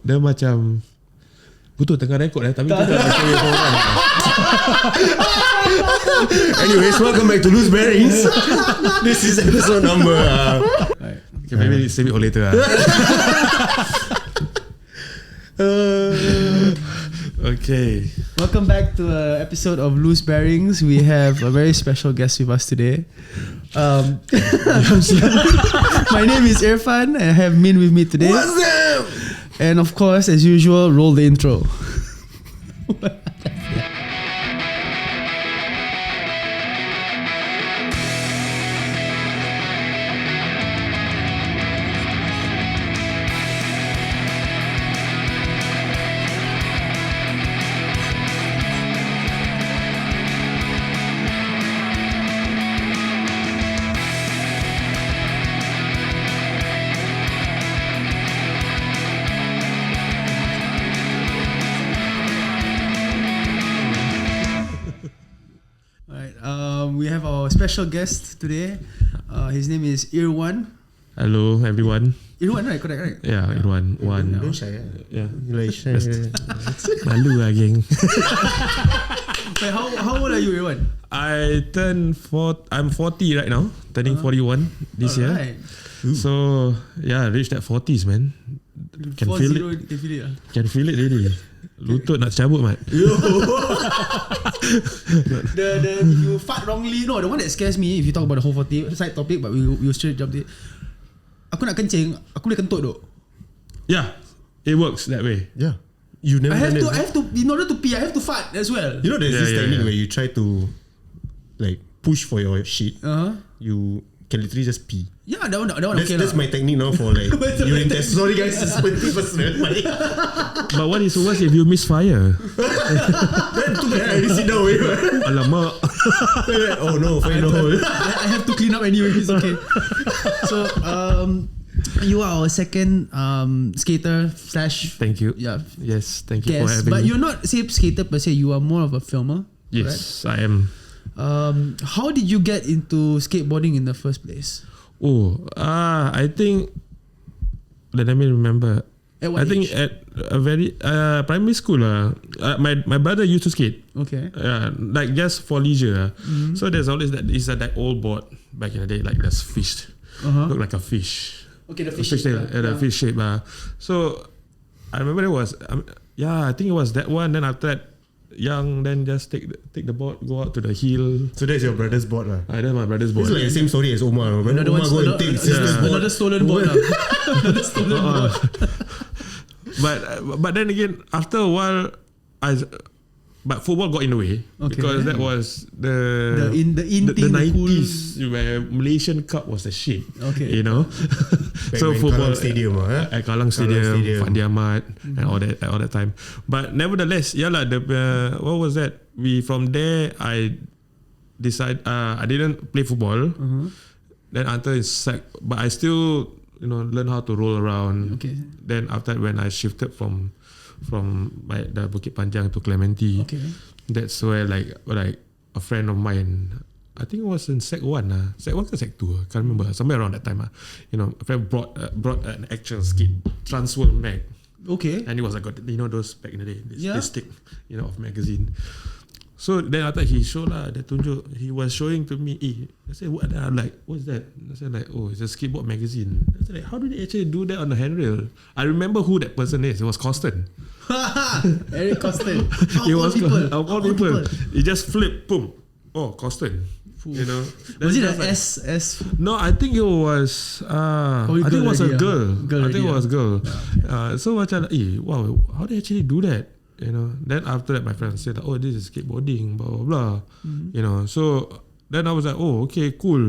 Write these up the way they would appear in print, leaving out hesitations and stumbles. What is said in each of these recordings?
Dia macam betul tengah rekod tapi kita macam orang. Anyways, welcome back to Loose Bearings. This is episode number Okay, maybe save it all later. Okay. Welcome back to an episode of Loose Bearings. We have a very special guest with us today. My name is Irwan. I have Min with me today. What's up? And of course, as usual, roll the intro. We have our special guest today. His name is Irwan. Hello everyone. Irwan, right? Correct. Yeah, Irwan. Don't shy. Yeah. You like shy. Malu lah geng. Wait, how old are you, Irwan? I'm 40 right now, turning 41 this year. Right. So yeah, reached that 40s, man. Can feel it. Can feel it really. Lutut nak cabut, mat. If you fart wrongly, no, the one that scares me, if you talk about the whole 40 side topic, but we straight jump it. Aku nak kencing, aku boleh kentut duk. Yeah, it works that way. Yeah. You never. I have to, in order to pee, I have to fart as well. You know, there's this technique where you try to like push for your shit. You can literally just pee. Yeah, that one okay. That's my technique now for like urine test. Sorry guys, it's 20%. But what is worse if you misfire? Then too bad I already sit down. Alamak. Oh no, final hole. I have to clean up anyway. It's okay. So, you are our second skater / Thank you. Yeah. Yes, thank you for Guest, having but me. you're not say skater per se. You are more of a filmer. Yes, I am. How did you get into skateboarding in the first place? I think. Let me remember. At what I think age? at a very primary school. My brother used to skate. Okay. Like just for leisure. So there's always that old board back in the day, like that's fish. Look like a fish. Okay, the fish shape. The fish shape. So I remember it was I think it was that one. Then after that, then just take the board, go out to the hill. So that's your brother's board lah. That's my brother's board. It's like the same story as Omar. When Omar go and take sister's board. Another stolen board. Another stolen board. But then again, after a while, but football got in the way because that was the 90s where Malaysian Cup was the shit. Okay, you know. So football Kallang Stadium, at Kallang Stadium, Fandi Ahmad, and all that time. But nevertheless, what was that? From there I decided I didn't play football. Then until but I still learn how to roll around. Okay. Then after that, when I shifted from the Bukit Panjang to Clementi, that's where like a friend of mine, I think it was in Sec 1 Sec 1 or Sec 2, I can't remember, somewhere around that time. A friend brought an actual skate transworld mag. Okay. And it was like those back in the day, this stick, of magazine. So then after he showed he was showing to me. I said, what? I'm like, what's that? I said like, it's a skateboard magazine. I said like, how do they actually do that on the handrail? I remember who that person is. It was Costin. Eric Costin. Of all people. He just flipped, boom. Oh, Costin. Was it an S? No, I think it was. I think it was a girl. I think it was a girl. So macam, wow, how do they actually do that? Then after that my friend said, this is skateboarding, blah blah blah. So then I was like, okay, cool.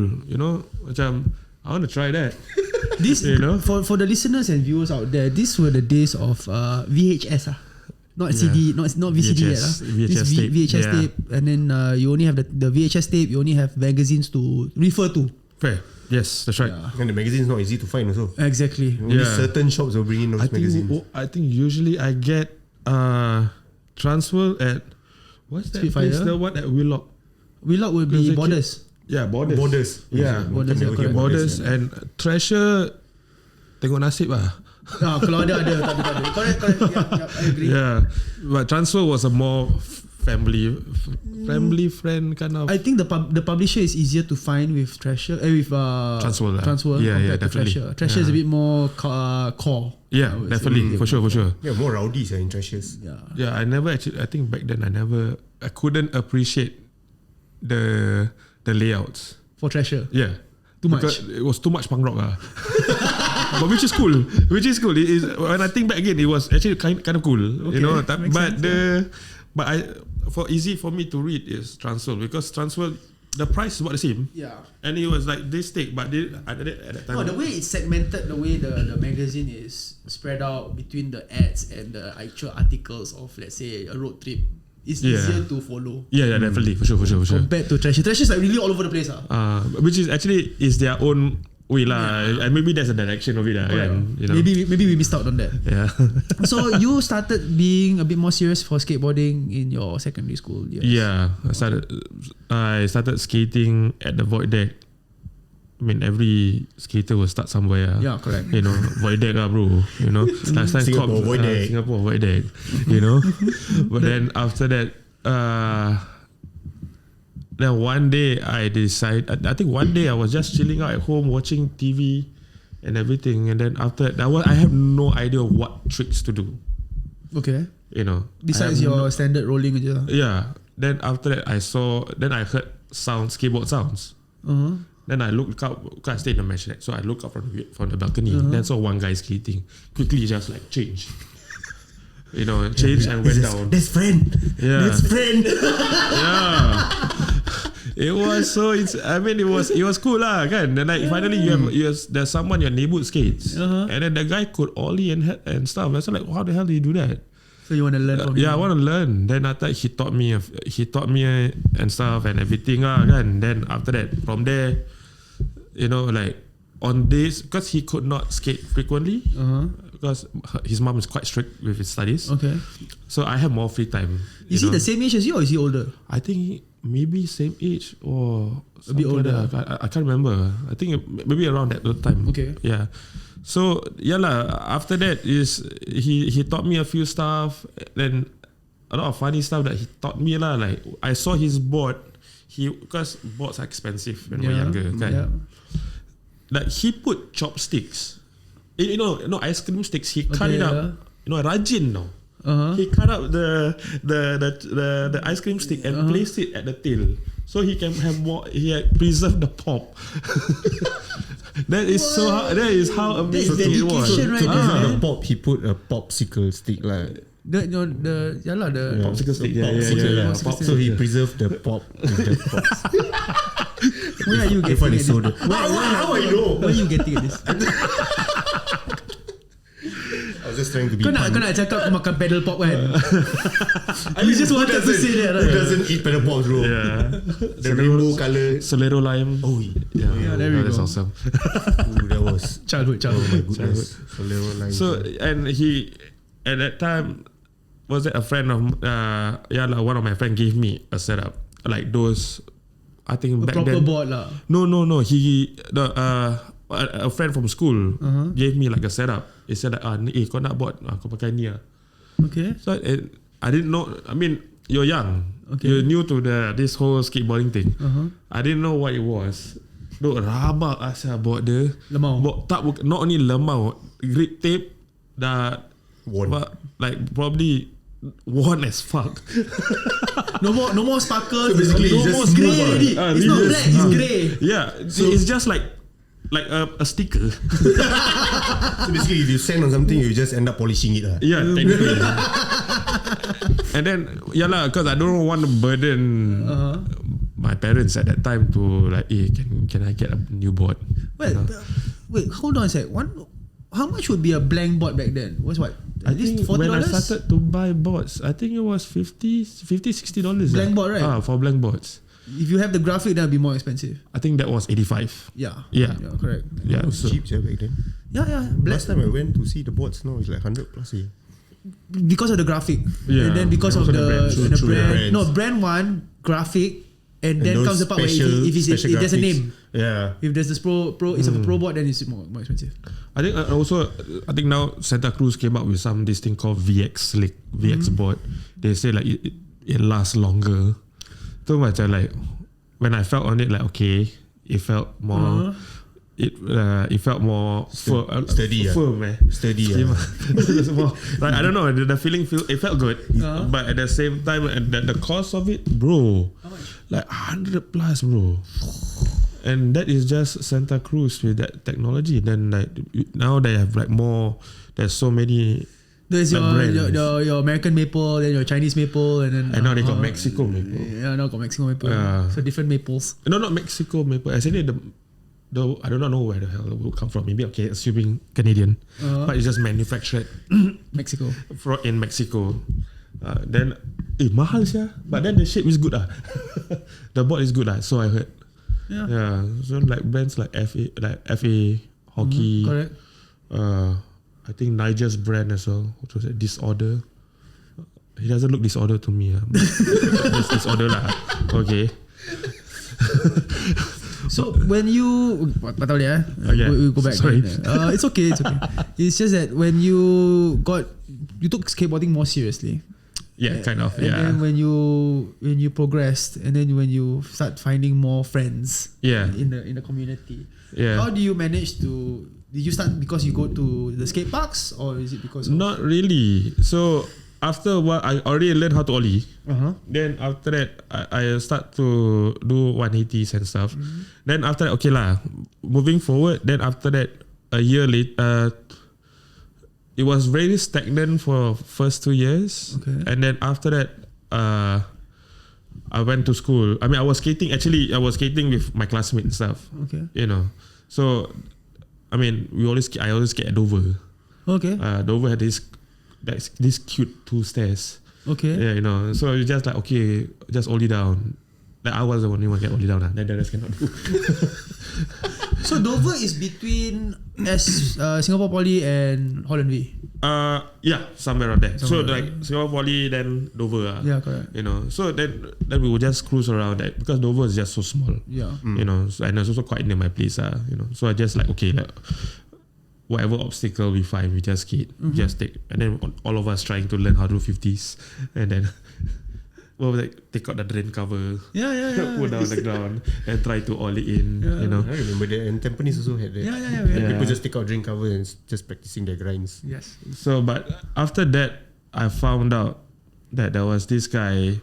Macam I want to try that. This for the listeners and viewers out there, these were the days of VHS not CD, not VCD yet. VHS tape, and then you only have the VHS tape. You only have magazines to refer to. Fair. Yes, that's right. And the magazine is not easy to find also. Exactly. Only certain shops will bring in those magazines. I think usually I get transfer at what's that place? The one at Wheelock. Wheelock would be Borders. Yeah, Borders. Yeah, Borders and Treasure. Tengok nasib lah. Kalau ada tak ada. Correct. Yeah, I agree. Yeah, but transfer was a more family friend kind of. I think the publisher is easier to find with Treasure with Transfer. compared to Definitely. Treasure is a bit more core. Yeah, definitely, for sure. Yeah, more rowdies in Treasures. Yeah, I think back then I couldn't appreciate the layouts. For Treasure. Yeah. Too much. Because it was too much punk rock. But which is cool. It is, when I think back again, it was actually kind of cool. Okay, you know, makes sense, easy for me to read is Transworld, because Transworld, the price is about the same. Yeah. And it was like this thick, but at that time. No, the way it's segmented, the way the magazine is spread out between the ads and the actual articles of, let's say, a road trip, it's easier to follow. Yeah, definitely, for sure. Compared to Treasure. Treasure is like really all over the place. Which is actually is their own way lah. And maybe that's the direction of it lah. You know? Maybe we missed out on that. Yeah. So you started being a bit more serious for skateboarding in your secondary school years. Yeah, I started skating at the void deck. I mean, every skater will start somewhere. Yeah, correct. You know, void deck bro. You know, last time Singapore void deck. Singapore void deck. You know, but then after that, then one day I decided. I think one day I was just chilling out at home watching TV and everything, and then after that, I have no idea what tricks to do. Okay. You know, Besides your standard rolling aja. Yeah. Then after that, I heard skateboard sounds. Then I looked up, because I stayed in the mesh deck, so I looked up from the balcony. Then saw one guy skating. Quickly just like change. You know, change and went down. That's friend. Yeah. That's friend. Yeah. It was it was cool lah, kan? And like finally there's someone your neighborhood skates, and then the guy could ollie and stuff. I was like, how the hell do you do that? So you want to learn from him? Yeah, I want to learn. Then after he taught me and stuff and everything kan. Then after that, from there, you know, like on days, because he could not skate frequently, because his mom is quite strict with his studies. Okay. So I have more free time. Is he the same age as you, or is he older? I think maybe same age or a bit older. I can't remember. I think maybe around that time. Okay. Yeah. So after that is he taught me a few stuff, then a lot of funny stuff that he taught me lah. Like I saw his board, because boards are expensive when we're younger, kan? Yeah. Like he put chopsticks, ice cream sticks. He cut it up. Rajin now. He cut up the ice cream stick and placed it at the tail, so he can have more. He had preserved the pop. That is how amazing it was. Right The pop, he put a popsicle stick lah. The Popsicle stick. Yeah. So he preserved the pop with the pops. Where are you getting at this? How I know? Where are you getting at this? I was just trying to be Kau nak cakap kau makan pedal pop kan? You just wanted to say that, right? Who doesn't eat pedal pops, bro? Yeah. The rainbow colour. Solero lime. Oh yeah. There we That's go. awesome. Ooh, that was Childhood. oh my goodness. Solero line. So and he at that time was it a friend of one of my friend gave me a setup like those. I think A back proper then. board lah. No. A friend from school gave me like a setup. He said like, kau nak board, kau pakai ni lah. Okay. So I didn't know. I mean, you're young. Okay. You're new to this whole skateboarding thing. I didn't know what it was. Rabak asal board dia. Lemau. Not only lemau, grip tape that Worn. like probably worn as fuck. No more sparkles. So basically no it's more just grey smooth, already. It's not black, it's grey. Yeah, so it's just like a sticker. So basically, if you sand on something, you just end up polishing it lah. Yeah, technically. And then because I don't want to burden my parents at that time to like, can I get a new board? Well, wait, hold on a sec. How much would be a blank board back then? Was what? I At least think $40? when I started to buy boards, I think it was $50, $60. Blank board, right? For blank boards. If you have the graphic, that'll be more expensive. I think that was 85. Yeah. Yeah. Correct. Yeah. It was So, cheap back then. Yeah. Last time I went to see the boards, no, it's like 100 plus. Because of the graphic. Yeah. And then because And of also the brand. the True, brand. the brands. No, brand one, graphic, And then comes the part where if there's a name. Yeah. If there's this pro it's a pro board, then it's more expensive. I think now Santa Cruz came up with this thing called VX Slick, VX board. They say like it lasts longer. So much like when I felt on it, like okay, it felt more. It felt more steady. Firm, steady. More, like, I don't know. The feeling it felt good, but at the same time, the cost of it, bro, how much? Like 100 plus, bro. And that is just Santa Cruz with that technology. Then like now they have like more. There's so many. There's your American maple, then your Chinese maple, and then now they got Mexico maple. Yeah, now got Mexico maple. So different maples. No, not Mexico maple. Actually, I do not know where the hell it will come from. Maybe assuming Canadian, but it's just manufactured Mexico. In Mexico. Then mahal siya. But then the shape is good The board is good So I heard. Yeah. So like brands like FA Hockey. Correct. I think Nigel's brand as well. What was it? Disorder. He doesn't look disorder to me. It's disorder lah. Okay. So when you we go back. Sorry. It's okay. It's just that when you took skateboarding more seriously. Yeah, kind of. And then when you progressed, and then when you start finding more friends. In the community. Yeah. How do you manage to? Did you start because you go to the skate parks, or is it because? Not really. So after a while, I already learned how to ollie. Then after that, I start to do 180s and stuff. Then after that, okay lah. Moving forward, then after that, a year later, it was very stagnant for first 2 years. Okay. And then after that, I went to school. I mean, I was skating. Actually, I was skating with my classmates and stuff. Okay. So, I mean, I always skate at Dover. Okay. Dover had this cute 2 stairs. Okay. Yeah, so it's just like, okay, just ollie down. Like I was the only one get ollie down. Then the rest cannot do. So Dover is between Singapore Poly and Holland V. Yeah, somewhere around there. So like Singapore Poly, then Dover. Yeah, correct. So then we would just cruise around that because Dover is just so small. Yeah. So, and it's also quite near my place. So I just like, okay, like whatever obstacle we find, we just skate, just take, and then all of us trying to learn how to do 50s, and then take out the drain cover, put down the ground, and try to ollie in. I remember that, and Tampines also had that. Yeah. People just take out drain cover and just practicing their grinds. Yes. So, but after that, I found out that there was this guy.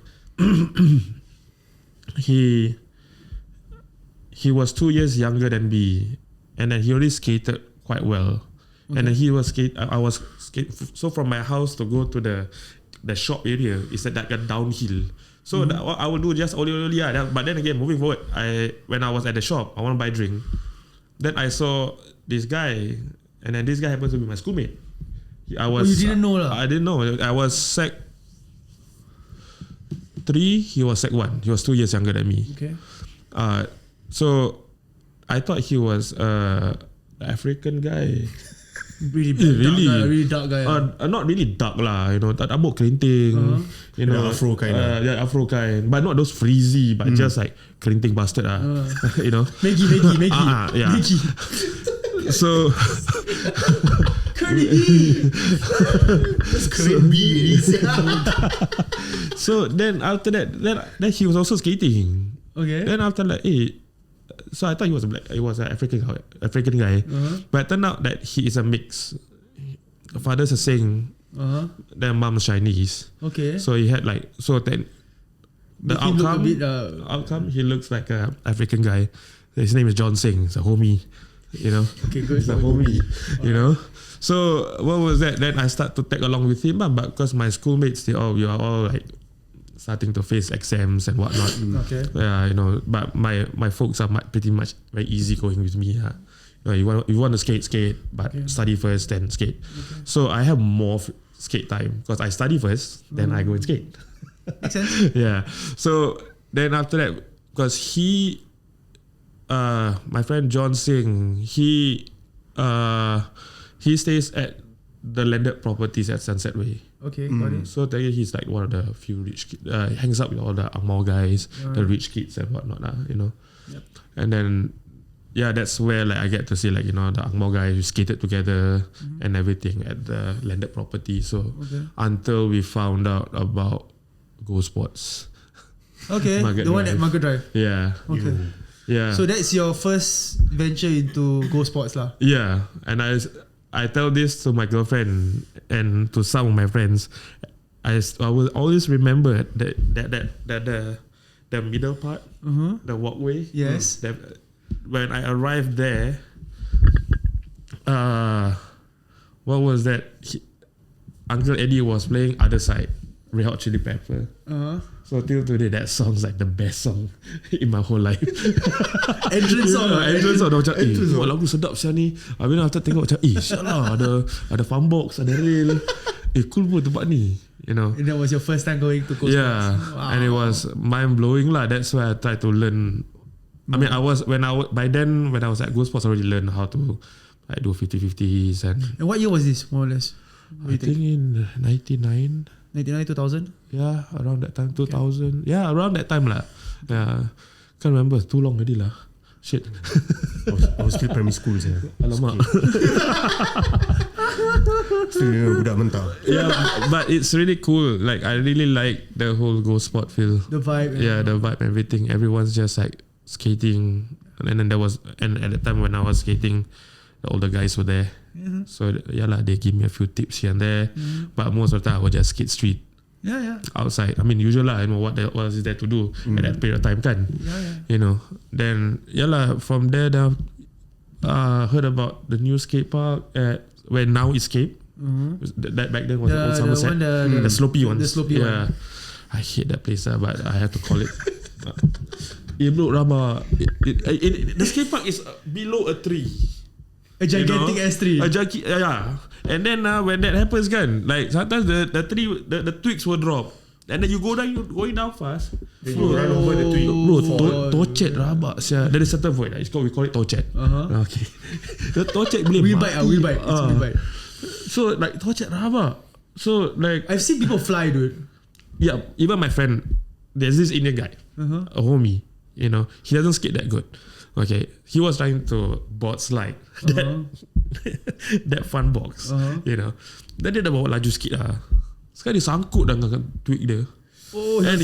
He was 2 years younger than me, and then he already skated quite well. And then he was I was skate. So from my house to go to the shop area is like a downhill. So what I would do just ollie. But then again, moving forward, when I was at the shop, I want to buy drink. Then I saw this guy, and then this guy happens to be my schoolmate. You didn't know lah? I didn't know. I was Sec 3. He was Sec 1. He was 2 years younger than me. Okay. So I thought he was African guy. Really dark guy. Not really dark lah, Abok kelinting, Afro kind. Afro kind, but not those frizzy, but just like kelinting bastard Maggie. Yeah. Maggie. So so then after that, then he was also skating. Okay. Then after that, so I thought he was an African guy, but it turned out that he is a mix. The father's a Sing, then mom's Chinese. Okay. So he had the outcome, he looks like an African guy. His name is John Singh. He's a homie, Okay, good. He's a homie, So what was that? Then I start to tag along with him, but because my schoolmates, we are all like starting to face exams and whatnot. Okay. Yeah, but my folks are pretty much very easy going with me. You want to skate, but study first, then skate. Okay. So I have more skate time because I study first, then I go and skate. Makes sense. Yeah. So then after that, because my friend John Singh, he stays at the landed properties at Sunset Way. Okay, got it. So there he's like one of the few rich kids. He hangs out with all the Angmoh guys, the rich kids and whatnot, you know. Yep. And then, yeah, that's where like I get to see like, you know, the Angmoh guys who skated together and everything at the landed property. So until we found out about Go Sports. Okay, the one at Margaret Drive. Yeah. Okay. Yeah. So that's your first venture into Go Sports lah. Yeah, and I tell this to my girlfriend and to some of my friends. I will always remember that the middle part, the walkway. Yes. That, when I arrived there, what was that? Uncle Eddie was playing Other Side, Red Hot Chili Pepper. So till today, that song's like the best song in my whole life. Entrance song. Entrance song. Dah macam, buat lagu sedap siapa ni. Habis after tengok macam, sialah, ada fun box, ada rail. Cool pun tempat ni. You know. And that was your first time going to Go Sports. Wow. And it was mind blowing lah. That's why I tried to learn. I mean, by then when I was at Go Sports, I already learned how to like do 50-50s and what year was this, more or less? I think in 99. 99, 2000? Yeah, around that time, 2000. Yeah, around that time lah. Yeah, can't remember. Too long already lah. Shit. I was still primary school saya. Alamak. Still budak mentah. Yeah, but it's really cool. Like I really like the whole Go Sport feel. The vibe. Yeah, the vibe, everything. Everyone's just like skating, and then and at the time when I was skating, the older guys were there. So yeah lah, they give me a few tips here and there. But most of the time I would just skate street. Yeah. Outside. I mean, usual lah. I know what is there to do at that period of time, kan? Yeah. You know. Then yeah lah. From there, heard about the new skate park at where now Escape. That back then was the old Somerset, the slopey one. The slopey one. I hate that place, but I have to call it. Bro, Rama. The skate park is below a tree. A gigantic S3. Yeah. And then when that happens, kan, like sometimes the tree, the twigs will drop. And then you go down, you're going down fast. Then you run over the twig. Bro, tocet rabak sia. There is a certain void. We call it tocet. Okay. The tocet boleh Wheel bite. It's wheel bite. So like tocet rabak. So like I've seen people fly, dude. Yeah, even my friend, there's this Indian guy, a homie. You know, he doesn't skate that good. Okay, he was trying to board slide that fun box, you know. Then dia dah bawa laju sikit lah. Sekarang dia sangkut dengan twig dia. Oh, and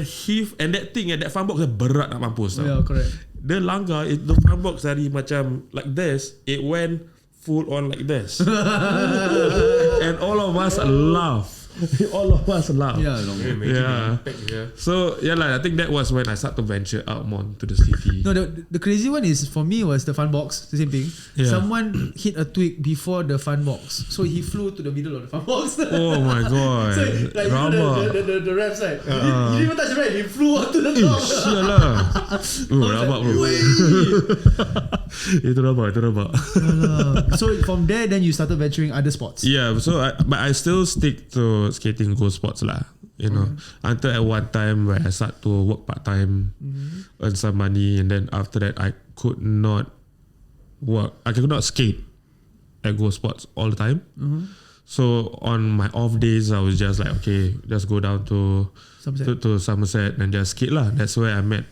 heave, and that thing, that fun box berat nak mampus. Yeah, correct. Dia langgar, the fun box dari macam like this, it went full on like this. And all of us laugh. Yeah. So yeah, like, I think that was when I started to venture out more to the city. No, the crazy one is for me was the fun box. The same thing. Yeah. Someone hit a twig before the fun box, so he flew to the middle of the fun box. Oh my god! So like the ramp side, he didn't even touch the ramp. He flew onto the top. Sialah. Rabak bro. Itu rabak. So from there, then you started venturing other sports. Yeah. So but I still stick to skating Go Sports lah. You know, until at one time where I start to work part time, earn some money, and then after that I could not skate at Go Sports all the time. So on my off days, I was just like, okay, just go down to Somerset and just skate lah. That's where I met.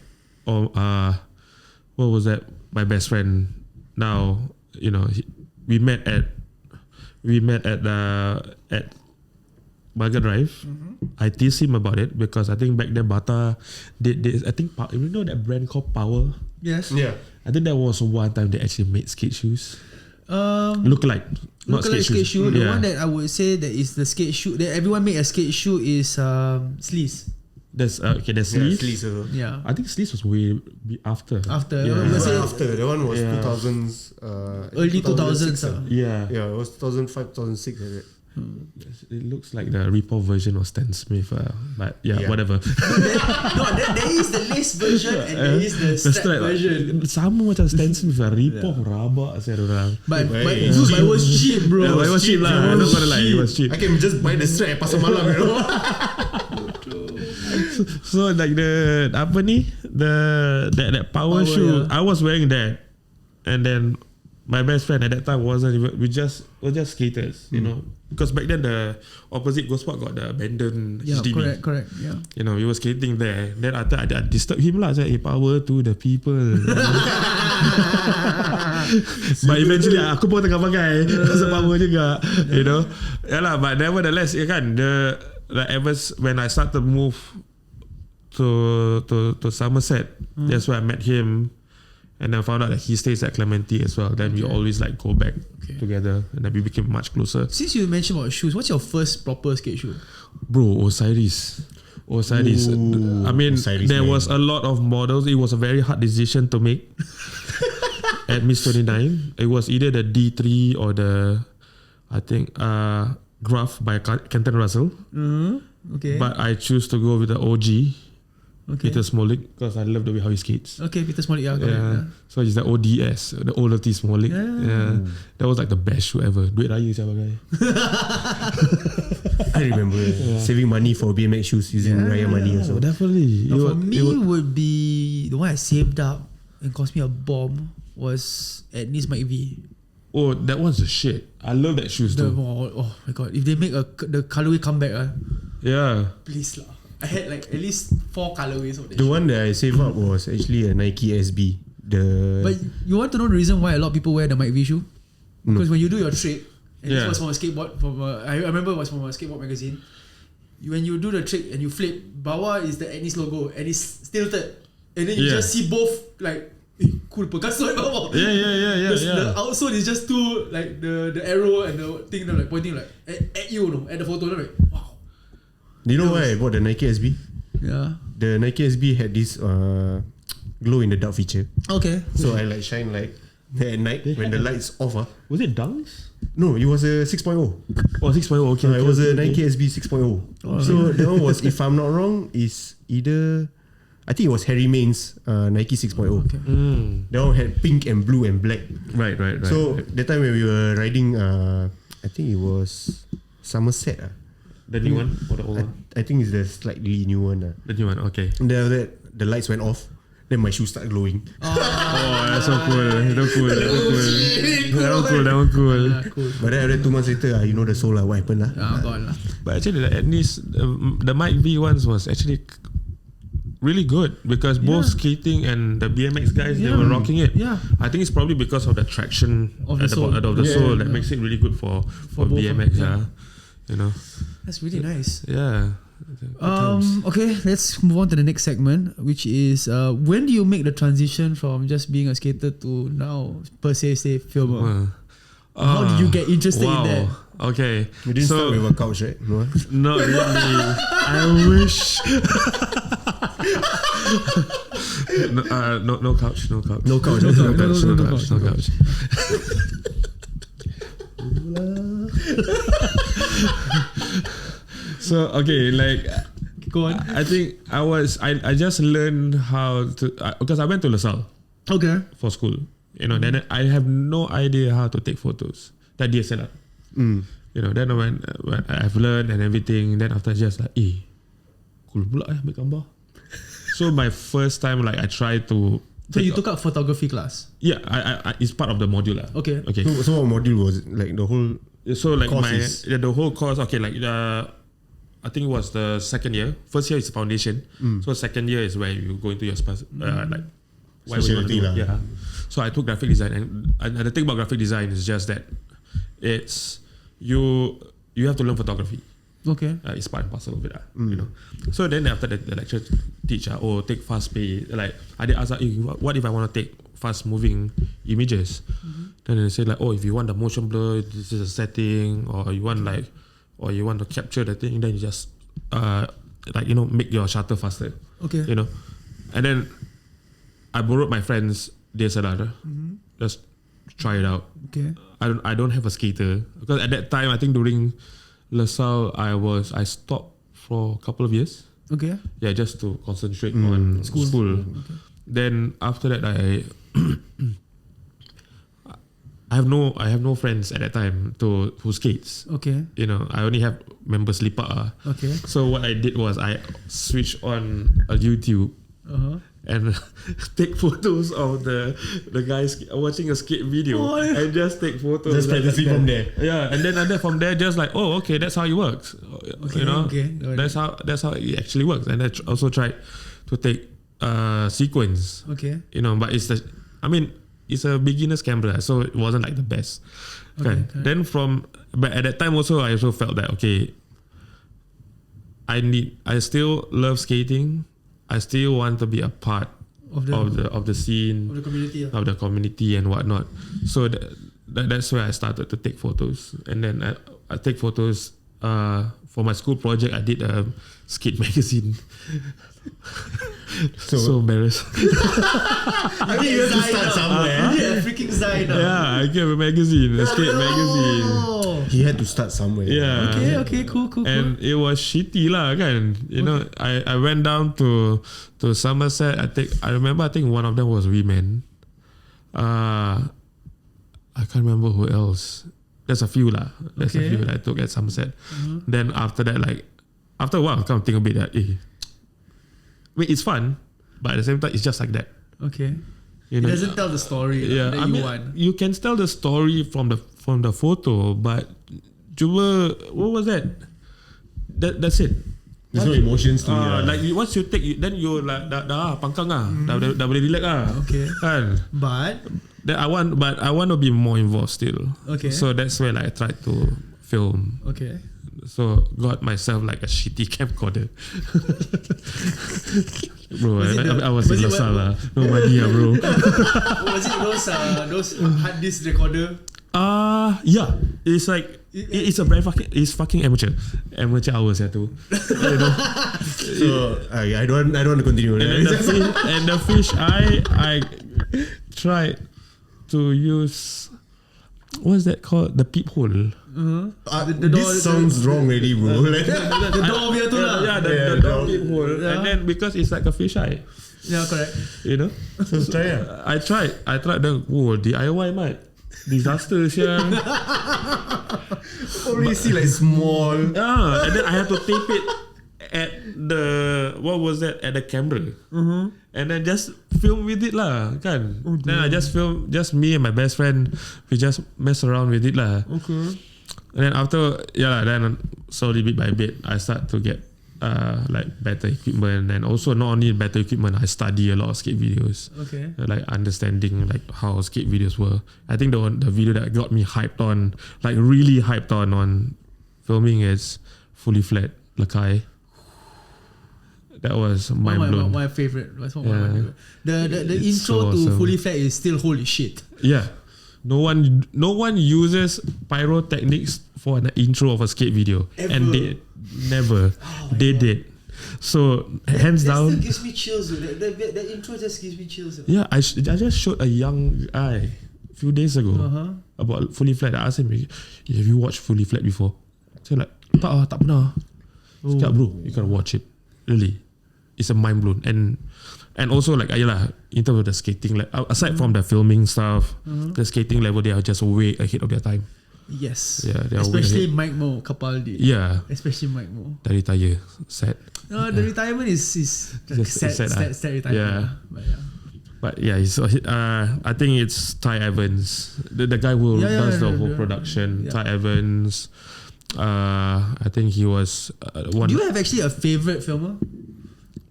What was that? My best friend. Now, you know, we met at Margaret Drive. I teased him about it because I think back then Bata did this. I think you know that brand called Power. Yes. Yeah. I think that was one time they actually made skate shoes. Look like skate shoe. The one that I would say that is the skate shoe that everyone make a skate shoe is Sleaze. There's Sleaze. Yeah. I think Sleaze was way after. After. Yeah. After. That one was 2000s. Early 2000s. Yeah. Yeah, it was 2005, 2006 like that. It looks like the rip-off version of Stan Smith, but whatever. There is the lace version and there is the strap version. Sama macam Stan Smith lah, rip-off rabak saya orang. But it was cheap, bro. Yeah, it was cheap lah. I'm not gonna lie, it was cheap. I can just buy the strap pasal malam, you know. So like that power shoe, I was wearing that, and then my best friend at that time wasn't even, we're just skaters, you know, because back then the opposite Ghost Park got the abandoned HDB. Correct, yeah. You know, we were skating there. Then after I disturbed him lah. I said, power to the people. But eventually aku pun tengah pakai, rasa power juga, you know. Yeah lah, but nevertheless, kan, ever when I started to move to Somerset, that's where I met him. And I found out that he stays at Clementi as well. Then we always like go back together, and then we became much closer. Since you mentioned about shoes, what's your first proper skate shoe? Bro, Osiris. I mean, Osiris, there man. was a lot of models. It was a very hard decision to make. At Miss 29, it was either the D3 or the, I think, Graph by Kenton Russell. Okay. But I choose to go with the OG. Peter Smolik, because I love the way how he skates. Okay, Peter Smolik, yeah. So he's the ODS, the old T Smolik. Yeah. That was like the best shoe ever. Duit raya siapa guy. I remember saving money for BMX shoes using Raya money also. Definitely. For me, would be the one I saved up and cost me a bomb was at Nice Mike V. Oh, that one's the shit. I love that shoes too. Oh my god, if they make the colorway comeback, Yeah. please lah. I had like at least 4 colorways of that. The one that I saved up was actually a Nike SB. But you want to know the reason why a lot of people wear the Mike V shoe? Because when you do your trick, and this was from a skateboard, I remember it was from a skateboard magazine. When you do the trick and you flip, bawah is the Ennis logo and it's tilted, and then you just see both like cool Picasso at bawah. Yeah. The outsole is just two like the arrow and the thing like pointing like at you, at the photo. Like wow. Do you know why I bought the Nike SB? Yeah. The Nike SB had this glow in the dark feature. Okay. So I like shine like at night when the lights off. Was it Dunks? No, it was a 6.0. Oh, 6.0. Okay. It was a Nike SB 6.0. So that one was, if I'm not wrong, is either, I think it was Harry Main's Nike 6.0. Okay. That one had pink and blue and black. Right. So that time when we were riding, I think it was Somerset. The new one or the old one? I think it's the slightly new one. The new one. Okay. And then after that, the lights went off. Then my shoes started glowing. Oh, that's so cool. That one cool. But then after 2 months later, you know the soul what happened lah. But actually, at least the Mike V ones was actually really good because both skating and the BMX guys they were rocking it. Yeah. I think it's probably because of the traction of the at sole. of the sole that makes it really good for BMX. You know. That's really nice. Yeah. Okay, let's move on to the next segment, which is when do you make the transition from just being a skater to now per se say filmer? How did you get interested in that? Okay. You didn't start with a couch, right? No. Not really. I wish. No couch. No couch. So okay, like go on. I think I just learned how to because I went to LaSalle for school. You know, then I have no idea how to take photos. That DSLR. You know, then when I've learned and everything, then after just like, cool pula ambil gambar. So my first time like I tried to. So you took up photography class? Yeah, I it's part of the module lah. Okay. So what module was it? Like the whole. So like course the whole course. Okay, like I think it was the second year. First year is foundation. So second year is where you go into your like what you want to do. Yeah. So I took graphic design, and the thing about graphic design is just that it's you have to learn photography. Okay. It's part and parcel of it. You know. So then after the lecture teach take fast pay. Like I did ask what if I want to take fast moving images? Then they say like, if you want the motion blur, this is a setting, or you want to capture the thing, then you just make your shutter faster. Okay. You know. And then I borrowed my friend's DSLR. Just try it out. Okay. I don't have a skater because at that time I think during LaSalle I stopped for a couple of years. Okay. Yeah, just to concentrate on school. Okay. Then after that I have no friends at that time who skates. Okay. You know, I only have members Lipa. Okay. So what I did was I switched on a YouTube. and take photos of the guys watching a skate video and just take photos. Just practicing from there. Yeah, and then from there, just like, oh, okay, that's how it works. Okay, you know, okay. that's how it actually works. And I also tried to take sequence. Okay. You know, but it's a beginner's camera, so it wasn't like the best. Okay. Then but at that time also, I also felt that okay, I still love skating. I still want to be a part of the scene, of the community and whatnot. So that's where I started to take photos, and then I take photos. For my school project, I did a skate magazine. So embarrassed. I think you have to start somewhere. You did a freaking sign. Yeah, I gave a magazine, a skate magazine. He had to start somewhere. Yeah. Okay, cool. And it was shitty lah, kan. You know, I went down to Somerset. I remember one of them was women. I can't remember who else. There's a few lah. There's a few that I took at Somerset. Then after that, like after a while, I kind of think a bit that I mean, it's fun, but at the same time, it's just like that. Okay. You know, it doesn't tell the story that you want. You can tell the story from the photo, but what was that? That's it. There's no emotions to it. Like once you take, then you like dah pangkang dah boleh relax Okay. Kan? But I want to be more involved still. Okay. So that's where like, I tried to film. Okay. So got myself like a shitty camcorder. Bro, I was in LaSalle. No money, bro. Was it those hard disk recorder? Yeah. It's like it's a very fucking amateur hours too. You know? So I don't want to continue. And the fish I tried to use, what's that called? The peephole. This sounds wrong already, bro. The door tu lah. Yeah, the door peephole. And then because it's like a fish eye. Yeah, correct. You know? So try it. I tried the DIY mate. Disaster siya. Only see like small. And then I had to tape it at at the camera. And then just film with it lah, kan. Then I just film, just me and my best friend, we just mess around with it lah. Okay. And then after, then slowly bit by bit, I start to get like better equipment, and also not only better equipment, I study a lot of skate videos. Okay. Like understanding like how skate videos were. I think the video that got me hyped on, like really hyped on filming is Fully Flat Lakai. That was mind blown. My favorite. That's one of my favorite. The intro so to awesome. Fully Flat is still holy shit. Yeah. No one uses pyrotechnics for an intro of a skate video. Ever. And they never. They did. So hands down. That still gives me chills. The intro just gives me chills. Yeah, I just showed a young guy a few days ago about Fully Flat. I asked him, have you watched Fully Flat before? So like, tak pernah. Cakap, bro, you gotta watch it. Really. It's a mind blown. And also like in terms of the skating, like aside from the filming stuff, the skating level, they are just way ahead of their time. Yes. Yeah, they are especially Mike Mo, Kapaldi. Yeah. Especially Mike Mo. Dah retire. Sad. No, the retirement is sad retirement. Yeah. But yeah, I think it's Ty Evans, the guy who does the whole production. Yeah. Ty Evans. I think he was one. Do you have actually a favorite filmer?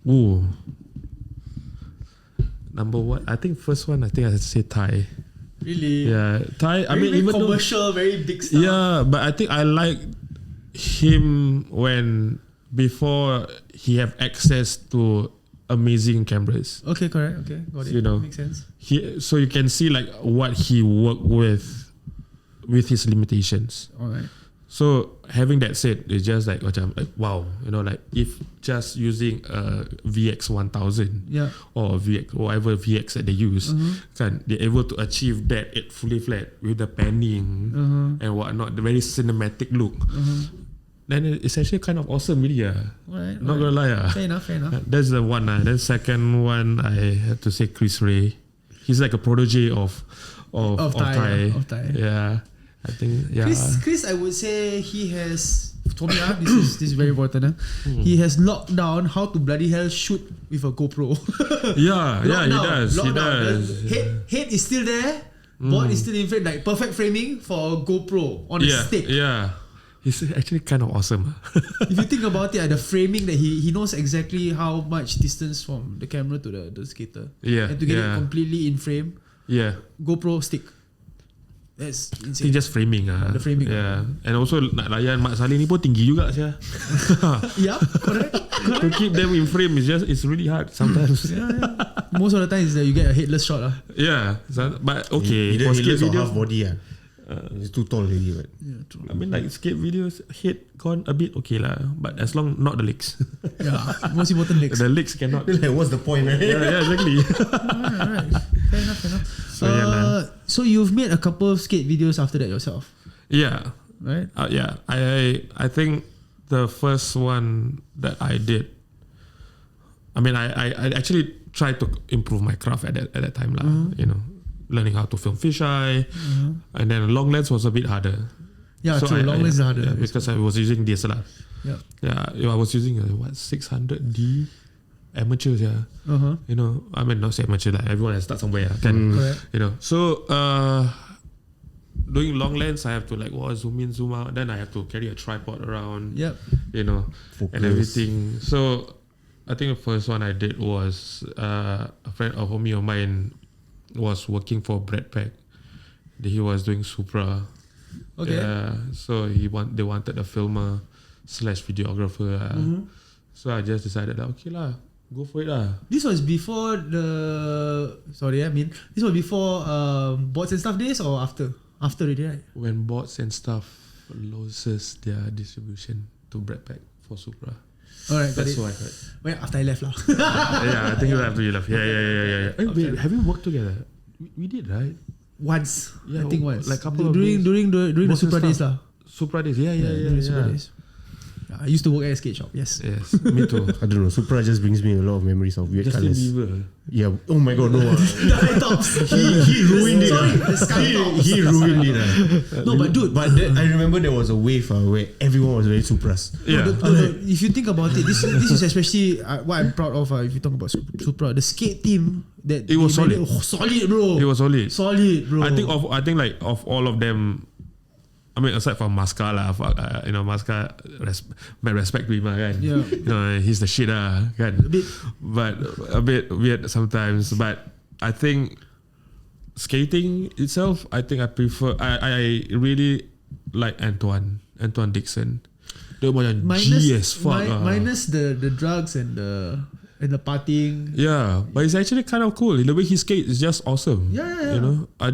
Ooh. Number one, I think first one, I think I say Ty. Really? Yeah, Ty. I mean, even commercial, very big stuff. Yeah, but I think I like him before he have access to amazing cameras. Okay, correct. Okay, got it. You know, makes sense. So you can see like what he worked with his limitations. All right. So having that said, it's just like wow, you know, like if just using a VX1000 or VX, whatever VX that they use, they're able to achieve that at Fully Flat with the panning and whatnot, the very cinematic look. Then it's actually kind of awesome, really. Right, not gonna lie. Fair enough. That's the one. Then second one, I have to say Chris Ray. He's like a protege of Thai. Of Thai. Yeah. I think Chris, I would say he has for me, this is very important. He has locked down how to bloody hell shoot with a GoPro. Yeah, he does. He does. Head is still there. Board is still in frame, like perfect framing for a GoPro on a stick. Yeah. He's actually kind of awesome. If you think about it, the framing that he knows exactly how much distance from the camera to the skater. Yeah. And to get it completely in frame. Yeah. GoPro stick. That's I insane. think just framing The framing. Yeah. And also nak layan Mak Saleh ni pun tinggi juga sia. Yeah, correct. To keep them in frame it's really hard sometimes. Yeah. Most of the time is that you get a headless shot. Yeah. But okay. Either For skate headless or videos, half body. It's too tall already. But. Yeah, true. I mean like skate videos head gone a bit okay lah. But as long not the legs. Yeah, most important legs. The legs cannot. Like, what's the point, right? Yeah, exactly. Alright. Fair enough. So So you've made a couple of skate videos after that yourself, Yeah. right? Yeah. I think the first one that I did, I mean I actually tried to improve my craft at that time lah. You know, learning how to film fisheye, and then long lens was a bit harder. Yeah, so true. Long lens is harder. Yeah, because I was using DSLR. Yeah. I was using 600D amateur. Yeah. You know, I mean not say amateur lah. Everyone has start somewhere. Correct. You know, so doing long lens, I have to like zoom in, zoom out. Then I have to carry a tripod around. Yep. You know, Focus. and everything. So I think the first one I did was a homie of mine was working for Brad Pack. He was doing Supra. Okay. So they wanted a filmer / videographer. So I just decided that okay lah, go for it lah. This was before this was before bots and stuff days or after? After already, right? When bots and stuff loses their distribution to Brad Pack for Supra. Alright, That's what I heard. Well, after I left lah. Yeah, I think after you left. Yeah. Hey, wait, have we worked together? We did, right? Once. Yeah, I think once. like couple of during the Bots and Supra days stuff. lah. Supra days, yeah. During Supra days. I used to work at a skate shop. Yes. Yes, me too. I don't know. Supra just brings me a lot of memories of weird Justin colours. Bieber. Yeah. Oh my god, no. The high tops. he ruined it. Sorry, the sky tops. He ruined it. No, but dude. I remember there was a wave where everyone was wearing Supras. Yeah. If you think about it, this is especially what I'm proud of. If you talk about Supra, the skate team that It was they solid. managed- solid, bro. It was solid, bro. I think of all of them. I mean, aside from Masca lah, Masca, my respect to him kan. Yeah. You know, he's the shit kan. But a bit weird sometimes. But I think skating itself, I think I prefer. I really like Antoine Dixon. Dia macam G as fuck. Minus the drugs and the partying. Yeah, but it's actually kind of cool. The way he skates is just awesome. Yeah. You know, I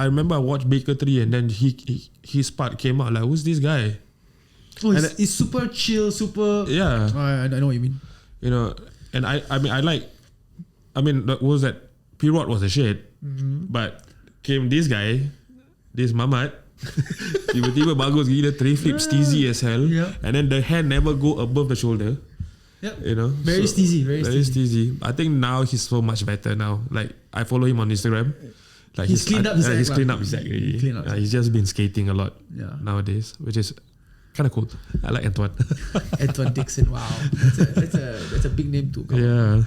remember I watched Baker 3 and then his part came out like, who's this guy? Oh, And it's super chill, super. Yeah. I know what you mean. You know, and what was that? P-Rod was a shit, but came this guy, this Mamat. Tiba-tiba bagus gila, 3 flips steezy as hell, and then the hand never go above the shoulder. Yep. You know, Very steezy. I think now he's so much better now. Like I follow him on Instagram. Like He's cleaned up his act. He's cleaned up his act already. He's just been skating a lot nowadays, which is kind of cool. I like Antoine. Antoine Dixon. Wow, that's a big name too. Yeah.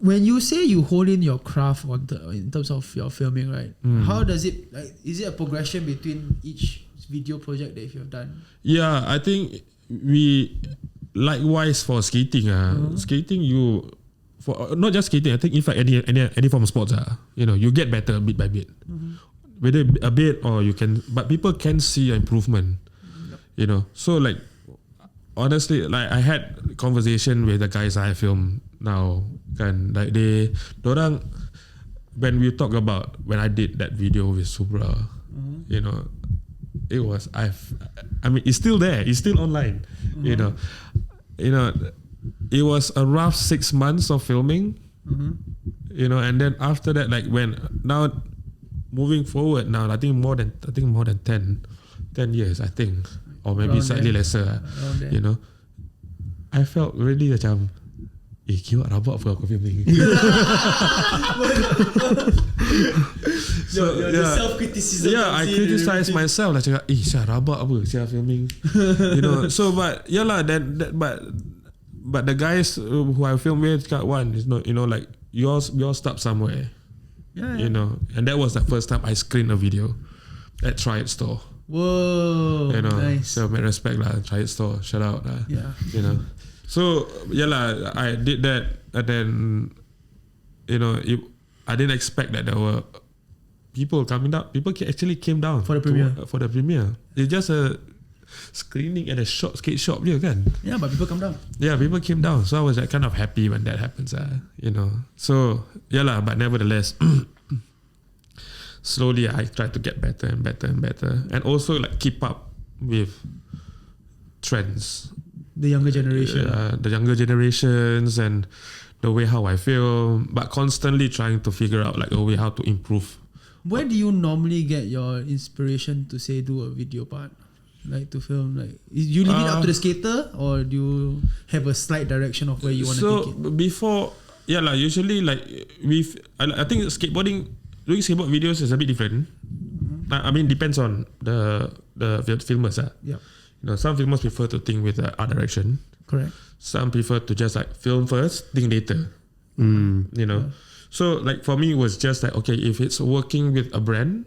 When you say you hone in your craft in terms of your filming, right? How does it is it a progression between each video project that you've done? Yeah, I think we likewise for skating. Skating for not just skating. I think in fact any form of sports. You know, you get better bit by bit. Whether a bit or you can, but people can see your improvement. You know, so like honestly, like I had conversation with the guys I film now. Kan, like dorang when we talk about when I did that video with Supra, you know, it was I mean it's still there, it's still online. You know, it was a rough 6 months of filming. You know, and then after that, like when now moving forward now, I think more than 10 years, I think, or maybe Around slightly there. lesser. You know, I felt really macam kiwak rabak apa aku filming. the self-criticism. Yeah, I criticize myself. Like, saya rabak apa saya filming. So but but the guys who I film with, one is not, like you all stop somewhere. Yeah. And that was the first time I screened a video at Try It Store. Whoa, nice. So my respect lah, Try It Store, shout out lah. Yeah. So I did that, and then I didn't expect that there were people coming down. People actually came down for the premiere. It's just a screening at a skate shop here, kan? Yeah, but people come down. Yeah, people came down. So I was kind of happy when that happens. So but nevertheless, slowly I tried to get better and better and better, and also like keep up with trends. The younger generation. The younger generations and the way how I film, but constantly trying to figure out like a way how to improve. Where do you normally get your inspiration to say do a video part? Like to film, like you leave it up to the skater, or do you have a slight direction of where you want to take it? So before, usually like I think doing skateboard videos is a bit different. I mean, depends on the filmers. Yeah. Some filmers prefer to think with art direction. Correct. Some prefer to just like film first, think later. So like for me, it was just like, okay, if it's working with a brand,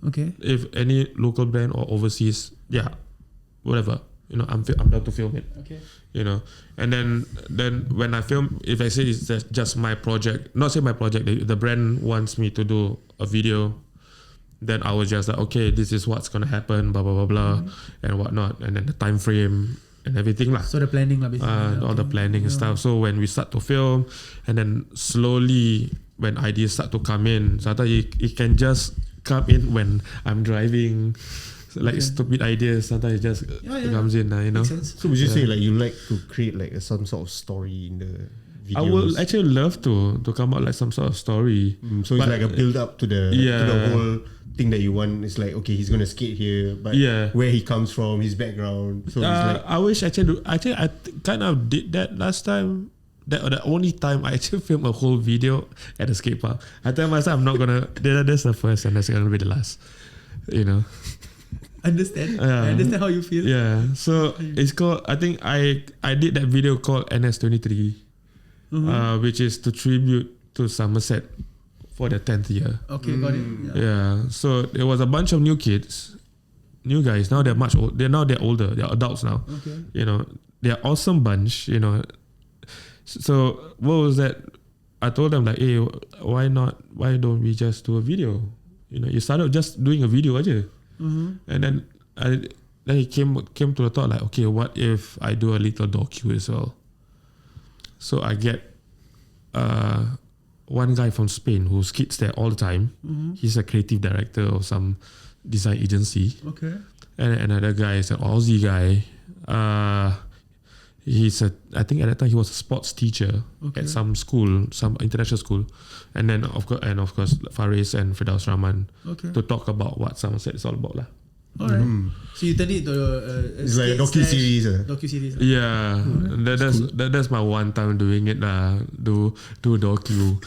okay, if any local brand or overseas, whatever, I'm down to film it. Okay. And then when I film, if I say it's just my project, not say my project, the brand wants me to do a video, then I was just like, okay, this is what's gonna happen, blah blah blah blah, and whatnot, and then the time frame and everything lah. So the planning lah, basically. All the planning and stuff. So when we start to film, and then slowly when ideas start to come in, sometimes it can just come in when I'm driving. Like stupid ideas, sometimes it just comes in. Makes sense. So would you say like you like to create like some sort of story in the videos? I would actually love to come out like some sort of story. So it's like a build up to the whole thing that you want. It's like, okay, he's gonna skate here, but where he comes from, his background. So it's like, I wish I kind of did that last time. That the only time I actually filmed a whole video at a skate park. I tell myself I'm not gonna. That's the first and that's gonna be the last. Understand? I understand how you feel. Yeah. So it's called. I think I did that video called NS23, which is to tribute to Somerset for their 10th year. Okay, got it. Yeah. So there was a bunch of new kids, new guys. Now they're much old. They're older. They're adults now. Okay. They're awesome bunch. So what was that? I told them like, hey, why not? Why don't we just do a video? You started just doing a video aja. And then he came to the thought like, okay, what if I do a little docu as well? So I get one guy from Spain who skates there all the time. He's a creative director of some design agency. Okay. And another guy is an Aussie guy. I think at that time he was a sports teacher at some school, some international school, and then of course Faris and Firdaus Rahman to talk about what Somerset is all about lah. Alright. So you turned it to it's like a docu-series. Yeah, that's my one time doing it lah. Do docu,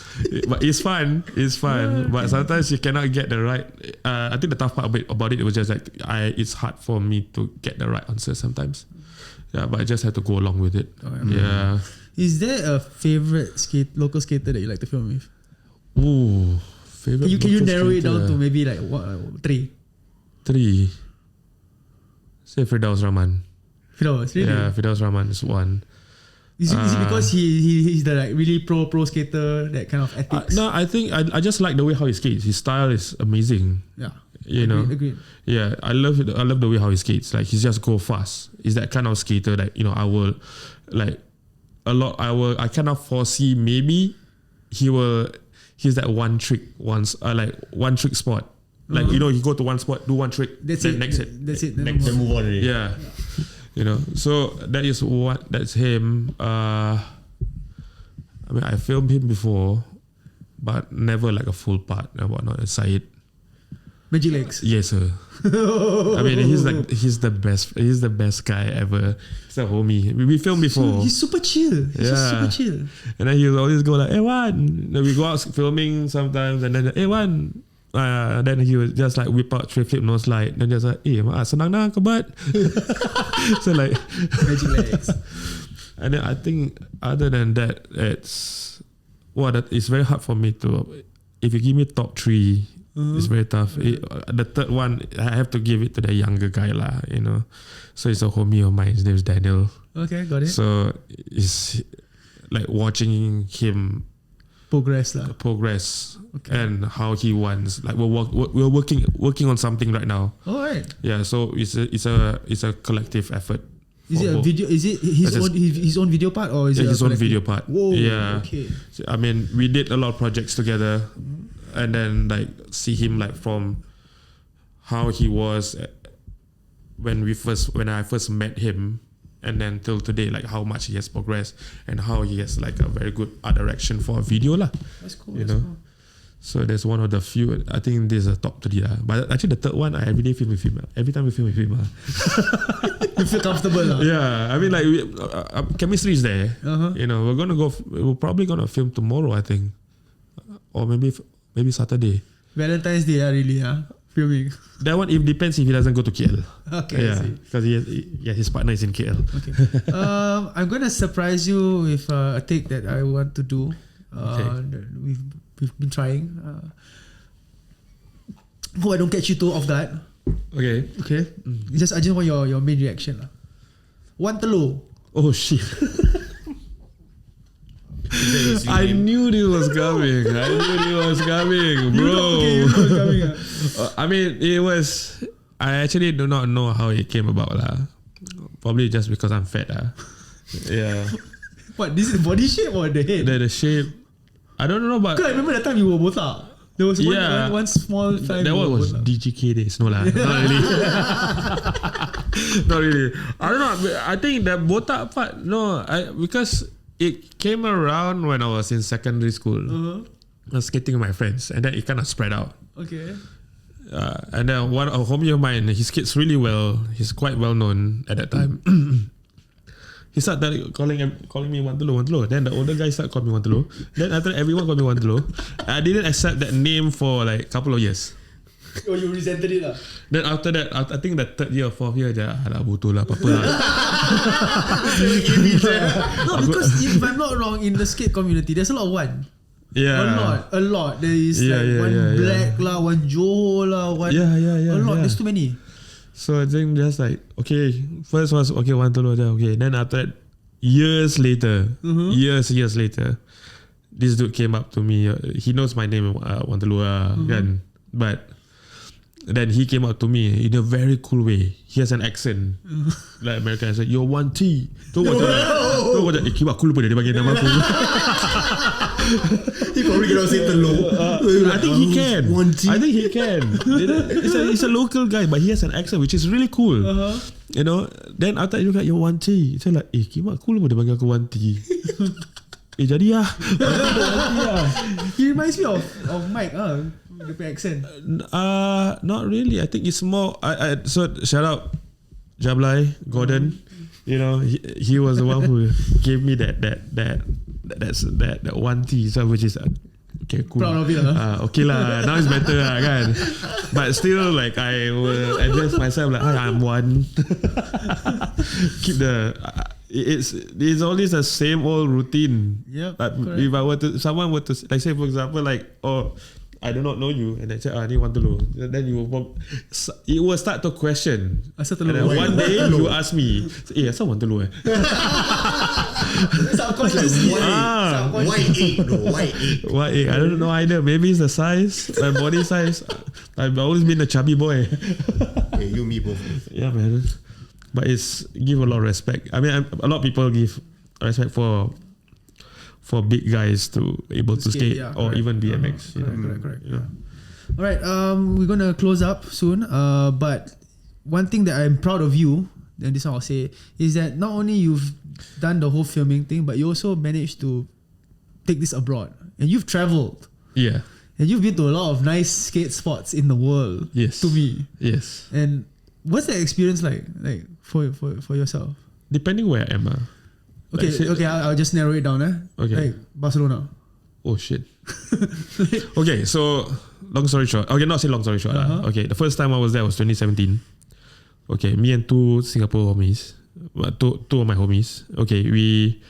but it's fun. It's fun, but sometimes you cannot get the right. I think the tough part about it was just like it's hard for me to get the right answer sometimes. Yeah, but I just had to go along with it. Yeah. Is there a favorite local skater that you like to film with? Ooh, favorite. Can you narrow it down to maybe like three? Three. Say Firdaus Rahman. Firdaus, really? Yeah, Firdaus Rahman is one. Is it because he's the like really pro skater, that kind of ethics? No, I think I just like the way how he skates. His style is amazing. Yeah. Agreed. Yeah, I love it. I love the way how he skates. Like he just go fast. He's that kind of skater that I will like I cannot foresee maybe he's that one trick spot. Like you go to one spot, do one trick, that's then it. next it. That's it. Then move on already. Yeah. So that's him. I mean I filmed him before, but never like a full part and whatnot. Said. Magic Legs. Yes, sir. I mean, he's the best. He's the best guy ever. He's a homie. We filmed before. He's super chill. He's just super chill. And then he'll always go like, "Hey, Wan." Then we go out filming sometimes, and then, "Hey, Wan, then he would just like whip out tray flip no slide. Then just like, senang dah kebat. So like magic legs. And then I think other than that, it's very hard for me to. If you give me top 3, it's very tough. The third one, I have to give it to the younger guy lah. So it's a homie of mine. His name is Daniel. Okay, got it. So it's like watching him progress and how he wants. Like we're working on something right now. All right. Yeah. So it's a collective effort. Is it a video? Is it his own video part or is it his own video part? Whoa. Yeah. Okay. So, I mean, we did a lot of projects together, and then like see him like from how he was when I first met him, and then till today, like how much he has progressed and how he has like a very good art direction for a video lah. That's cool. Cool. So there's one of the few. I think this is a top 3 lah. But actually the third one, I every day film with him. Every time we film with him. You feel comfortable lah. Yeah, I mean like chemistry is there. We're probably gonna film tomorrow, I think, or maybe Saturday. Valentine's Day, really, filming. That one, it depends if he doesn't go to KL. Okay, yeah, because his partner is in KL. Okay, I'm gonna surprise you with a take that I want to do. That we've been trying. Hope I don't catch you too off guard. Okay. I just want your main reaction lah. One telur. Oh shit. I knew this was coming. Bro. I mean, I actually do not know how it came about lah. Probably just because I'm fat lah. Yeah. What? This is body shape or the head? The shape. I don't know, but I remember that time you were botak. There was one small time. That one was DGK days. No lah. Not really. Not really. I don't know. I think the botak part, because it came around when I was in secondary school. I was skating with my friends, and then it kind of spread out. Okay. And then a homie of mine, he skates really well. He's quite well known at that time. He started calling me one telur. Then the older guy started calling me one telur. Then after everyone called me one telur. I didn't accept that name for like a couple of years. Oh, you resented it lah. Then after that, I think the 3rd year or 4th year, betul lah, apa-apa lah. No, because if I'm not wrong, in the skate community, there's a lot of one. Yeah. A lot. There is one black lah, one Joe lah, one. Yeah. A lot. There's too many. So I think just like, okay, first was okay, one telur, okay. Then after that, years later, this dude came up to me. He knows my name, one telur, kan. But then he came up to me in a very cool way. He has an accent, like American accent. You're 1T. Tu macam, kibat aku lupa dia panggil nama aku. He probably cannot say telur. I think he can. 1T. I think he can. He's a local guy, but he has an accent which is really cool. Then after you like, you're 1T. So like, kibat aku lupa dia panggil aku 1T. Jadi lah. He reminds me of Mike, the accent. Not really. I think it's more. So shout out Jablai Gordon. He was the one who gave me that 1T, so which is okay, cool. Proud of it, okay lah. Now it's better lah, kan. But still, like I will address myself like, hi, I'm one. Keep the. It's always the same old routine. Yep. But if someone were to like say, for example, like, I do not know you, and I say, I need one telur. Then it will start to question. And then one day you ask me, asal one telur? Subconsciously. Why 8 though? Why 8? Why 8? I don't know either. Maybe it's the size, my body size. I've always been a chubby boy. Hey, you, me both. Yeah, man. But it's give a lot of respect. I mean, a lot of people give respect for big guys to able to skate or even BMX. Correct. Yeah. All right, we're gonna close up soon. But one thing that I'm proud of you, and this one I'll say, is that not only you've done the whole filming thing, but you also managed to take this abroad, and you've traveled. Yeah. And you've been to a lot of nice skate spots in the world. Yes. To me. Yes. And what's that experience like for yourself? Depending where I am. Okay, I'll just narrow it down. Okay. Like Barcelona. Oh shit. Okay, so long story short. Okay, not say long story short. Okay, the first time I was there was 2017. Okay, me and two Singapore homies, two of my homies. Okay, we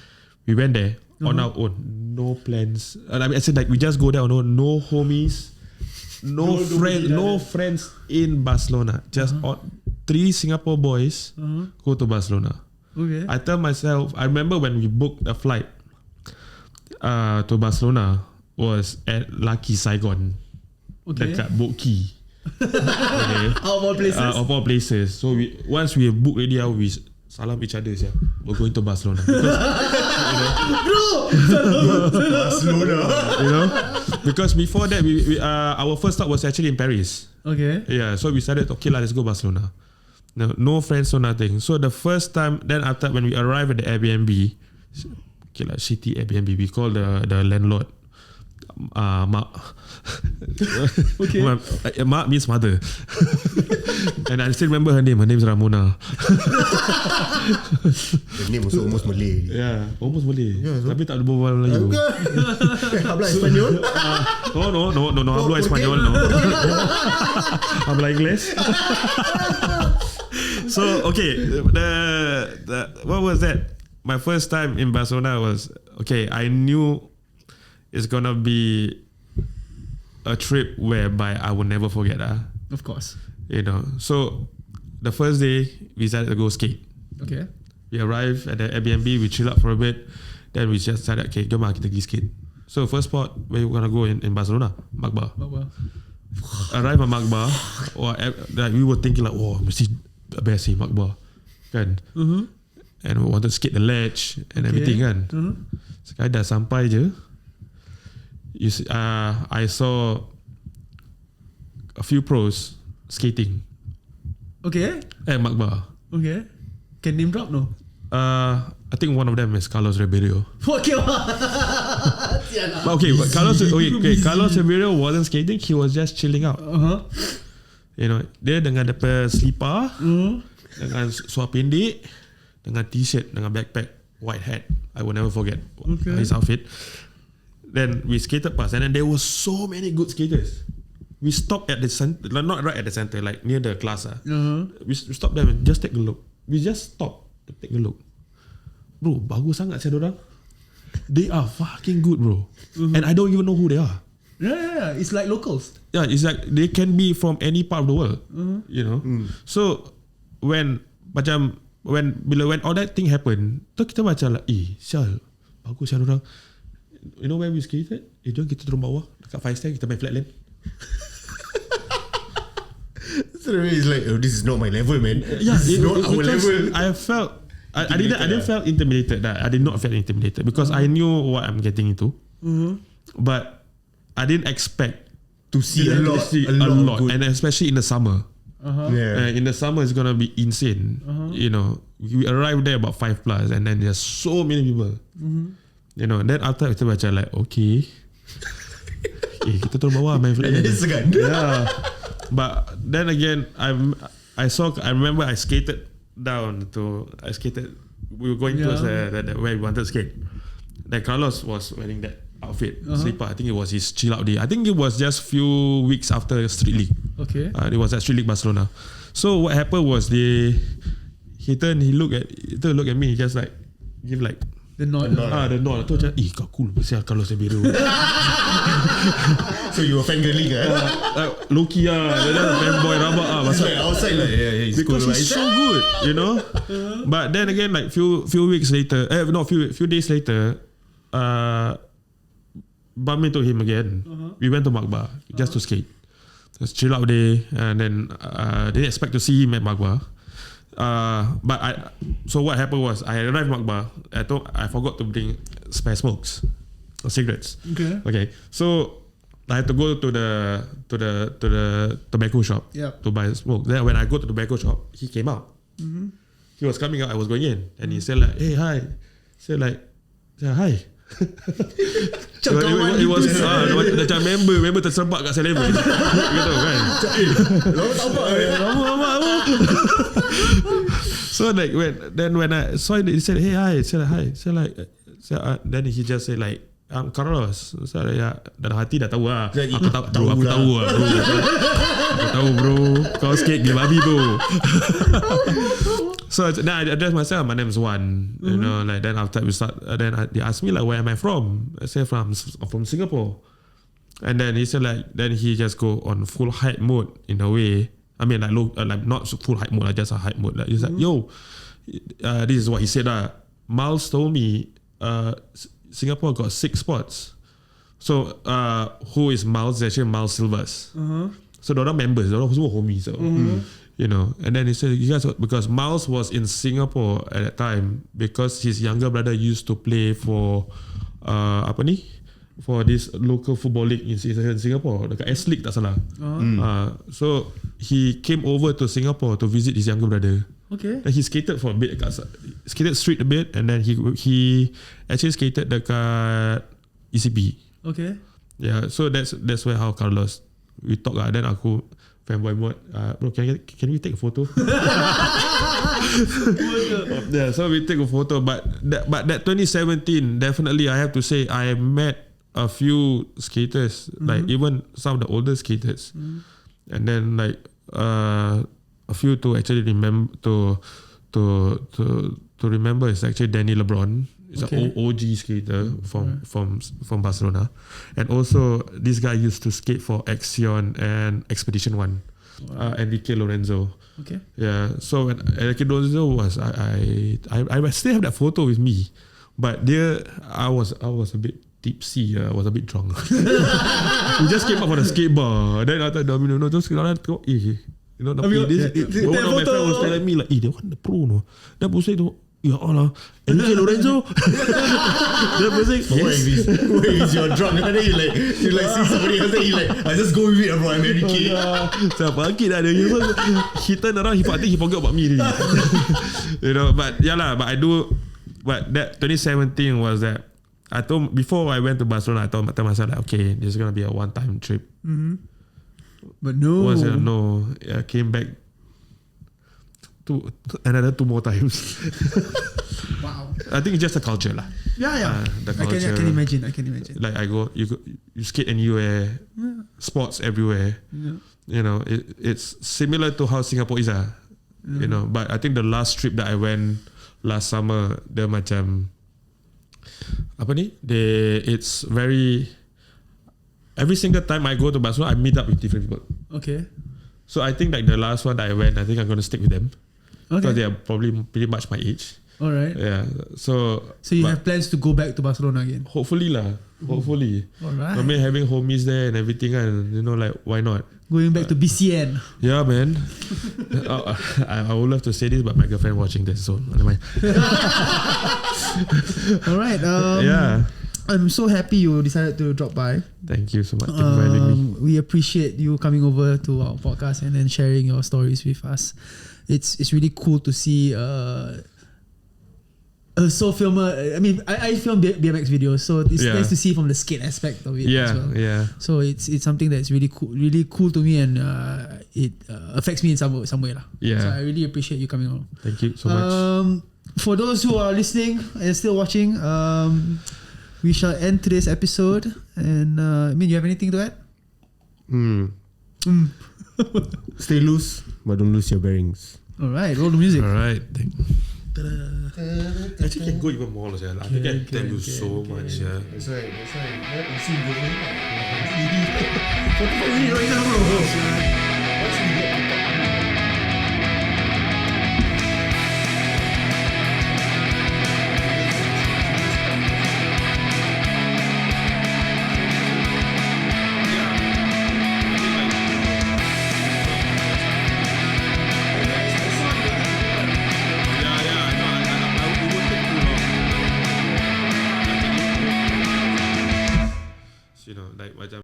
went there on our own, no plans. I mean, I said like we just go there, no homies, no friends in Barcelona. Just 3 Singapore boys go to Barcelona. Okay. I tell myself, I remember when we booked a flight to Barcelona was at Lucky Saigon, dekat Boat Quay. Okay. Of all places. So once we book already, we salam each other. We're going to Barcelona. Barcelona. Because before that, our first stop was actually in Paris. Okay. Yeah. So we decided, okay, let's go Barcelona. No friends, no nothing. So the first time, then after when we arrived at the Airbnb, okay, like shitty Airbnb, we call the landlord. Mak. Okay. Mak means mother. And I still remember her name. Her name is Ramona. The name was almost Malay. Yeah, almost Malay. Yeah, so tapi tak ada berbual Melayu. Habla Espanyol? No, hablo Espanyol, no. Habla Ingles. So, okay, the what was that? My first time in Barcelona was, okay, I knew it's gonna be a trip whereby I will never forget. Of course. So the first day we decided to go skate. Okay. We arrived at the Airbnb, we chill out for a bit, then we just decided, okay, jom kita pergi skate. So first spot where we gonna go in Barcelona, Magba. Arrive at Magba, like we were thinking like, oh, mesti best sih Magba, kan? And we wanted to skate the ledge and everything, kan? Sekali dah sampai je, I saw a few pros skating. Okay. At Magba. Okay. Can name drop no? I think one of them is Carlos Ribeiro. Okay. But okay, but Carlos Ribeiro wasn't skating, he was just chilling out. Dia dengan depa slipper, dengan suar pendek, dengan t-shirt, dengan backpack, white hat. I will never forget his outfit. Then we skated past, and then there were so many good skaters. We stopped at the center, not right at the center, like near the class. We stopped there and just take a look. We just stopped to take a look. Bro, bagus sangat saya dorang. They are fucking good, bro. And I don't even know who they are. Yeah, it's like locals. Yeah, it's like they can be from any part of the world. So when all that thing happened, tu kita macam like, sial, bagus sial dorang. You know where we skated? Jom kita turun bawah dekat 5 stand, kita main flatland. So it's like, this is not my level, man. Yeah, it's not our level. I didn't felt intimidated. I did not feel intimidated because I knew what I'm getting into. But I didn't expect to see a lot, and especially in the summer. In the summer, it's gonna be insane. We arrived there about 5+, and then there's so many people. Then after kita macam like, okay, kita turun bawah main flatland. Yeah. But then again, I remember I skated down to we were going towards the where we wanted to skate. Then Carlos was wearing that outfit, slipper. I think it was his chill out day. I think it was just few weeks after Street League. Okay. It was at Street League Barcelona. So what happened was he looked at me, he just like give like the nod. The nod. Tu macam, kau cool pasal Carlos Ribeiro. So you were fangirling, Low-key fanboy rabak like outside like, he's because cool, he's so good, But then again, like few weeks later, few days later, bump into him again. We went to Magba just to skate. Just chill out day, and then didn't expect to see him at Magba. So what happened was I arrived Magba. I forgot to bring spare smokes or cigarettes. Okay. So I had to go to the tobacco shop to buy smoke. Then when I go to the tobacco shop, he came out. He was coming out. I was going in, and he said like, "Hey, hi." Said hi. It was macam member terserpak kat Celebrate. Gitu kan. Lama. So like when I saw it, he said, "Hey, hi." Said hi. Then he just said like, Carlos. So ya dalam hati dah tahu lah. Aku Aku tahu lah bro. Aku tahu bro. Kau skate gila babi bro. So then I address myself. My name's Juan. You know, like then after we start, then they asked me like, where am I from? I say from Singapore. And then he said like, then he just go on full height mode in a way. I mean like not full height mode, like just a height mode. Like he's like, yo, this is what he said. Miles told me Singapore got 6 spots. So who is Miles? Actually Miles Silvers. So they're members, they're semua homies. So you know, and then he said, you guys, because Miles was in Singapore at that time because his younger brother used to play for for this local football league in Singapore, dekat S League tak salah. So he came over to Singapore to visit his younger brother. Okay. Then he skated for a bit, skated street a bit, and then he actually skated dekat ECP. Okay. Yeah, so that's where how Carlos we talk lah. Then aku fanboy mode. Bro, can we take a photo? Yeah, so we take a photo. But that 2017, definitely I have to say I met a few skaters, like even some of the older skaters, and then like a few to actually remember to remember is actually Danny LeBron. He's an OG skater from Barcelona, and also this guy used to skate for Axion and Expedition 1. Enrique Lorenzo. Okay. Yeah. So when Enrique Lorenzo was, I still have that photo with me, but there I was a bit tipsy. I was a bit drunk. We just came up on a skateboard. Then I thought, no, just you know, one of my friends was telling me like, they want the pro, no. Then I say, ya Allah, Enrique Lorenzo. Then I say, yes. What if you're drunk and then you like see somebody else, then you like, I just go with it, bro. I'm Enrique. So pakit ada. He turned around. I think he forgot about me already. You know, but yeah lah. But I do. But that 2017 was that. I told before I went to Barcelona, I told myself like, okay, this is gonna be a one-time trip. But no. No. I came back to another 2 more times. Wow. I think it's just a culture lah. Yeah. The I culture. can imagine. Like you skate anywhere, sports everywhere. Yeah. You know, it's similar to how Singapore is you know. But I think the last trip that I went last summer, dia macam it's very, every single time I go to Barcelona, I meet up with different people. Okay. So I think like the last one that I went, I think I'm going to stick with them. Okay. Because they are probably pretty much my age. All right. Yeah. So you have plans to go back to Barcelona again? Hopefully lah. Hopefully. All right. I mean, having homies there and everything, and you know, like why not? Going back to BCN. Yeah, man. I would love to say this, but my girlfriend watching this, so never mind. All right. Yeah. I'm so happy you decided to drop by. Thank you so much for inviting me. We appreciate you coming over to our podcast and then sharing your stories with us. It's really cool to see so filmer. I mean, I film BMX videos, so it's nice to see from the skate aspect of it as well. Yeah. So it's something that's really cool to me, and it affects me in some way lah. Yeah. So I really appreciate you coming on. Thank you so much. For those who are listening and still watching, we shall end today's episode. And I mean, you have anything to add? Stay loose, but don't lose your bearings. All right, roll the music. All right. Actually, can go even more. I think I thank you so much. Yeah. That's right. You see, What the fuck are you doing right now, bro?